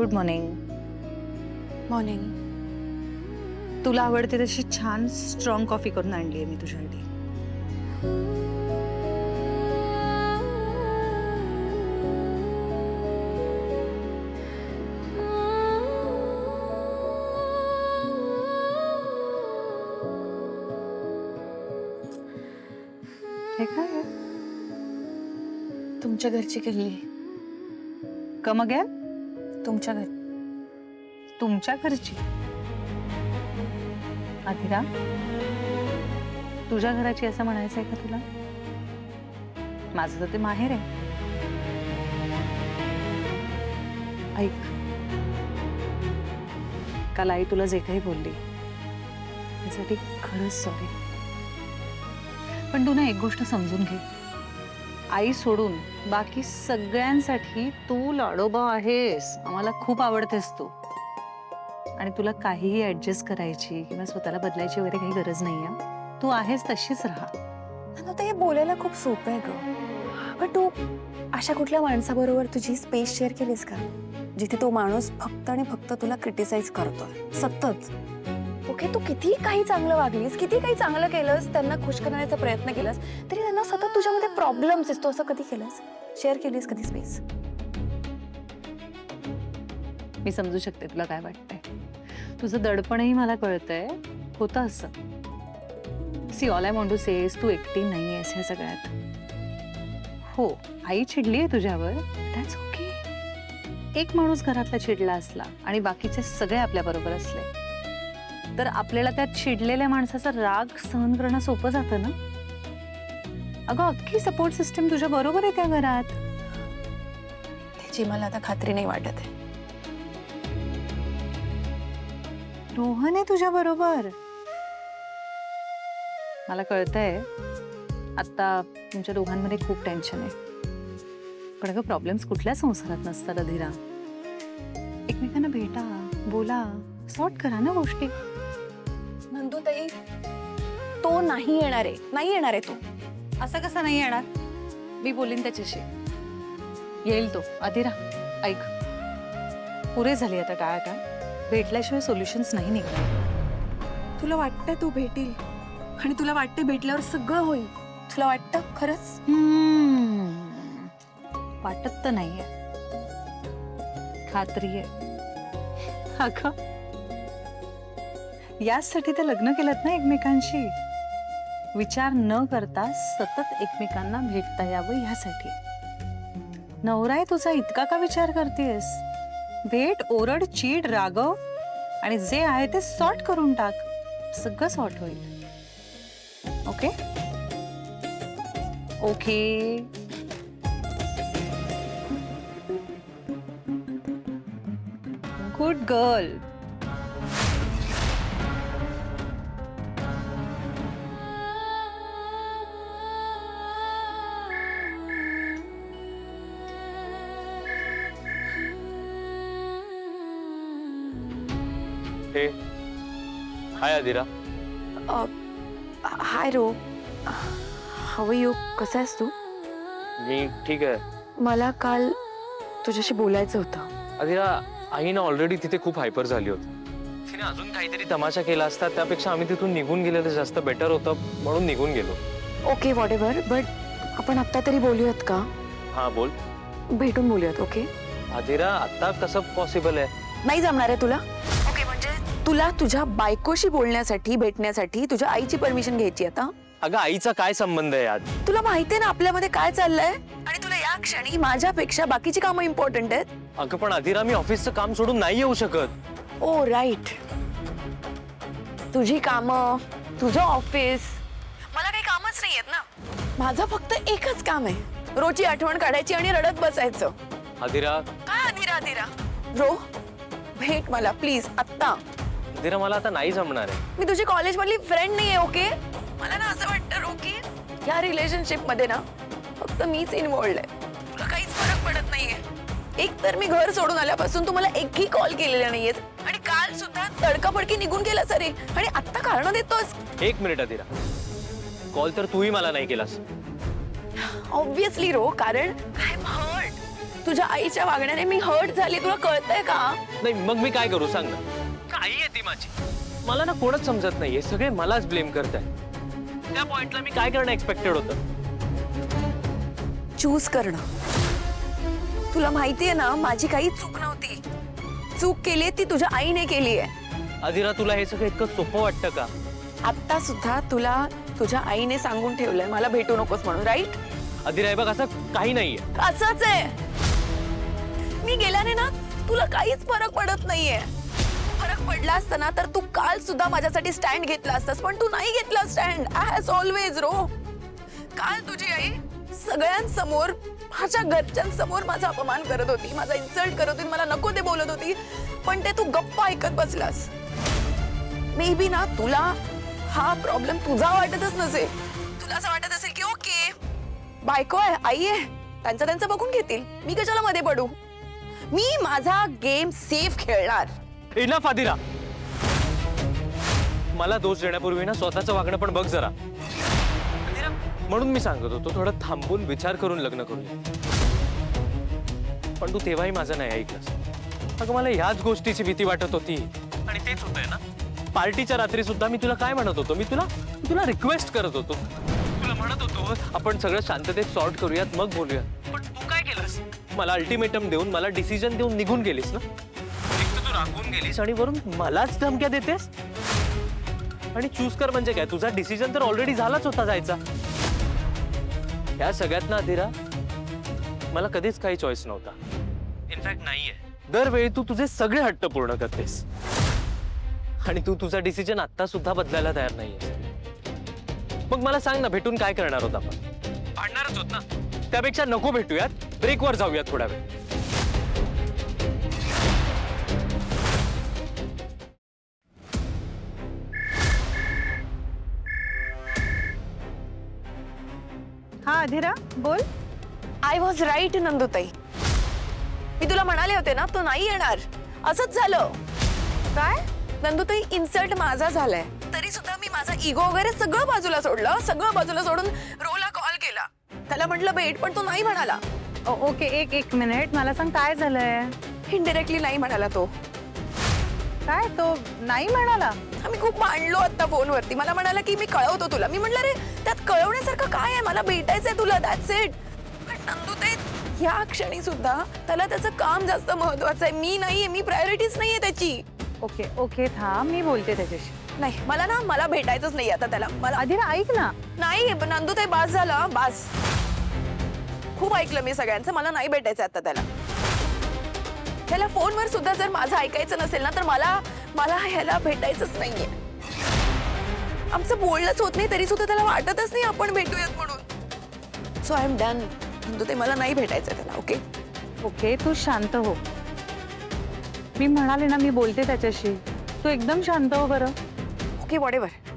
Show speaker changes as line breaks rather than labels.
Good morning.
Morning.
तुला आवडते तशी छान स्ट्रॉंग कॉफी करून आणली आहे मी तुझ्यासाठी. हे काय आहे?
तुमच्या घरची केली.
Come again?
तुमच्या घर.
तुमच्या घरची? अधीरा, तुझ्या घराची असं म्हणायचं आहे का तुला? माझं तर ते माहेर आहे. ऐक, काल आई तुला जे काही बोलली त्यासाठी खरंच सॉरी. पण तू ना एक गोष्ट समजून घे, आई सोडून बाकी सगळ्यांसाठी तू लाडोबा आहेस. आम्हाला खूप आवडतेस तू, आणि तुला काहीही ऍडजस्ट करायची किंवा स्वतःला बदलायची वगैरे काही गरज नाहीये. तू आहेस तशीच राहा.
आता हे बोलायला खूप सोपं आहे ग, पण तू अशा कुठल्या माणसाबरोबर तुझी स्पेस शेअर केलीस का जिथे तो माणूस फक्त आणि फक्त तुला क्रिटिसाइज करतोय सतत? ओके, तू किती काही चांगलं वागलीस, किती काही चांगलं केलंस, त्यांना खुश करण्याचा प्रयत्न केलास, तरी त्यांना सतत तुझ्यामध्ये प्रॉब्लेम्स असतो. असं कधी केलंस? शेअर केलीस कधी स्पेस?
मी समजू शकते तुला काय वाटतंय. तुझं दडपणही मला कळतंय. होतं असं. See, all I want to say is तू एकटी नाही आहेस ह्या सगळ्यात. हो, आई चिडली आहे तुझ्यावर, दॅट्स ओके. एक माणूस घरातला चिडला असला आणि बाकीचे सगळे आपल्या बरोबर असले तर आपल्याला त्या चिडलेल्या माणसाचा राग सहन करणं सोपं जातं ना. अगं, अख्खी सपोर्ट सिस्टम तुझ्या बरोबर आहे त्या घरात.
त्याची मला आता खात्री नाही वाटत आहे.
रोहन आहे तुझ्या बरोबर. मला कळतंय आता तुमच्या दोघांमध्ये खूप टेन्शन आहे, पण अगं प्रॉब्लेम्स कुठल्या संसारात नसतात अधीरा. एकमेकांना भेटा, बोला, सॉर्ट करा ना गोष्टी.
नंदूताई, तो नाही येणार आहे, नाही येणार आहे तो.
असं कसं नाही येणार? मी बोलीन त्याच्याशी, येईल तो. अधीरा ऐक, पुरे झाली आता टाळाटाळ. भेटल्याशिवाय सोल्युशन्स नाही निघणार.
तुला वाटतंय तू भेटील आणि तुला वाटतंय भेटल्यावर सगळं होईल? तुला वाटतं खरंच?
वाटत तर नाहीये, खात्री आहे. अगं, याचसाठी तर लग्न केलं ना एकमेकांशी. विचार न करता सतत एकमेकांना भेटता यावं ह्यासाठी. नवरा आहे तुझा, इतका का विचार करतेस? भेट, ओरड, चीड, रागव आणि जे आहे ते सॉर्ट करून टाक. सगळं सॉर्ट होईल. Okay okay. Good girl.
हे हाय अधीरा.
हाय रो, हाऊ आर यू? कसा आहेस तू?
मी ठीक आहे.
मला काल तुझ्याशी बोलायचं होतं.
अधीरा, आई ना ऑलरेडी तिथे खूप हायपर झाली होती. तिने अजून काहीतरी तमाशा केला असता, त्यापेक्षा आम्ही तिथून निघून गेलेलं जास्त बेटर होतं म्हणून निघून गेलो.
ओके, व्हॉट एव्हर, बट आपण आत्ता तरी बोलूयात का?
हा बोल.
भेटून बोलूयात. ओके
अधीरा, आता कसं पॉसिबल आहे?
नाही जमणार आहे तुला? ओके, म्हणजे तुला तुझ्या बायकोशी बोलण्यासाठी, भेटण्यासाठी तुझ्या आईची परमिशन घ्यायची आता?
अगं, आईचा काय संबंध आहे यात?
तुला माहितीये ना आपल्यामध्ये काय चाललंय, आणि तुला या क्षणी माझ्यापेक्षा बाकीची कामं इम्पॉर्टंट आहेत.
अगं पण अधीरा, मी ऑफिसचं काम सोडून नाही येऊ शकत.
ओ राईट, तुझी कामं, तुझं ऑफिस, मला काही कामच नाही आहेत ना. माझं फक्त एकच काम आहे, रोजची आठवण काढायची आणि रडत बसायचं.
अधीरा.
काय अधीरा अधीरा? रो, भेट मला प्लीज आत्ता.
अधीरा, मला आता नाही जमणार आहे.
मी तुझी कॉलेज मधली फ्रेंड नाहीये. ओके, मला ना असं वाटतं रो की या रिलेशनशिप मध्ये ना फक्त मीच इन्व्हॉल्ड आहे. तुला काहीच फरक पडत नाहीये. एक तर मी घर सोडून आल्यापासून तू मला एकही कॉल केलेला नाहीयेस, आणि काल सुद्धा तडकाफडकी निघून गेला सरे, आणि आत्ता कारण देतोस.
एक मिनिट अधीरा, कॉल तर तूही मला नाही केलास.
ऑब्विसली रो, कारण आय एम हर्ट. तुझ्या आईच्या वागण्याने मी हर्ट झाली, तुला कळतंय का?
नाही मग मी काय करू सांग ना. काय आहे ती माझी, मला ना कोणच समजत नाहीये, सगळे मलाच ब्लेम करताय. त्या पॉइंटला मी काय करणं एक्सपेक्टेड होतं?
चूज करणं. तुला माहितीये ना, माझी काही चूक नव्हती. चूक केली ती तुझ्या आईने केली आहे.
अधिरा तुला हे सगळं इतकं सोपं वाटतं का?
आता सुद्धा तुला तुझ्या आईने सांगून ठेवलंय मला भेटू नकोस म्हणून, राईट?
अधिरा हे बघ असं काही नाहीये.
असंच आहे. मी गेल्याने ना तुला काहीच फरक पडत नाहीये. फरक पडला असता ना तर तू काल सुद्धा माझ्यासाठी स्टँड घेतला असतास, पण तू नाही घेतला स्टँड. As always row. काल तुझी आई सगळ्यांसमोर, माझ्या घरच्यांसमोर माझा अपमान करत होती, माझा इन्सल्ट करत होती, मला नको ते बोलत होती, पण ते तू गप्प ऐकत बसलास. मे बी ना तुला हा प्रॉब्लेम तुझा वाटतच नसेल. तुला असं वाटत असेल की ओके, बायको आहे, आई आहे, त्यांचं बघून घेतील, मी कशाला मध्ये पडू. मी माझा गेम सेफ खेळणार.
इनफ अधिरा, मला दोष देण्यापूर्वी ना स्वतःचं वागणं पण बघ जरा. अधिरा, म्हणून मी सांगत होतो थोडं थांबून विचार करून लग्न करूया, पण तू तेव्हाही माझं नाही ऐकलंस. अगं मला ह्याच गोष्टीची भीती वाटत होती, आणि तेच होतंय ना. पार्टीच्या रात्री सुद्धा मी तुला काय म्हणत होतो, मी तुला रिक्वेस्ट करत होतो, तुला म्हणत होतो आपण सगळं शांततेत सॉर्ट करूयात, मग बोलूयात. पण तू काय केलंस? मला अल्टिमेटम देऊन, मला डिसिजन देऊन निघून गेलीस ना. एक तर तू रागवून गेलीस आणि वरून मलाच धमक्या देतेस. आणि चूज कर म्हणजे काय? तुझा डिसिजन तर ऑलरेडी झालाच होता जायचा. या सगळ्यात ना अधिरा, मला कधीच काही चॉईस नव्हता. इनफॅक्ट नाहीये. दरवेळी तू तुझे सगळे हट्ट पूर्ण करतेस, आणि तू तुझा डिसिजन आता सुद्धा बदलायला तयार नाहीये. मग मला सांग ना, भेटून काय करणार होत आपण? भांडणारच होत ना. त्यापेक्षा नको भेटूयात, ब्रेकवर जाऊयात थोडा वेळ.
हा अधिरा बोल.
I was right Nandutai. मी तुला म्हणाले होते ना, तू नाही येणार. असंच झालं.
काय?
नंदुताई, इन्सल्ट माझा झालाय, तरी सुद्धा मी माझा इगो वगैरे सगळं बाजूला सोडलं. सगळं बाजूला सोडून रोला कॉल केला. त्याला म्हटलं भेट, पण तो नाही म्हणाला.
ओके, एक मिनिट, मला सांग काय झालंय?
इनडिरेक्टली नाही म्हणाला तो.
काय तो नाही म्हणाला?
आम्ही खूप मांडलो आता फोनवरती. मला म्हणाला की मी कळवतो तुला. मी म्हटलं रे, त्यात कळवण्यासारखं काय आहे? मला भेटायचंय तुला, दॅट्स इट. पण नंदुताई, ह्या क्षणी सुद्धा त्याला त्याचं काम जास्त महत्वाचं आहे. मी नाहीये, मी प्रायोरिटीच नाहीये त्याची.
ओके थांब, मी बोलते त्याच्याशी.
नाही, मला भेटायचंच नाही आता त्याला. मला
अधिरा ऐक ना.
नाही नंदुताई, बास झालं, बास. खूप ऐकलं मी सगळ्यांचं. मला नाही भेटायचं आता त्याला. त्याला फोनवर सुद्धा जर माझं ऐकायचं नसेल ना, तर मला ह्याला भेटायचंच नाहीये. आमचं बोलणंच होत नाही, तरी सुद्धा त्याला वाटतच नाही आपण भेटूयात म्हणून. So I am done. Nandutai, मला नाही भेटायचं त्याला.
ओके तू शांत हो. मी म्हणाले ना, मी बोलते त्याच्याशी. तू एकदम शांत हो बरं.
Okay, whatever.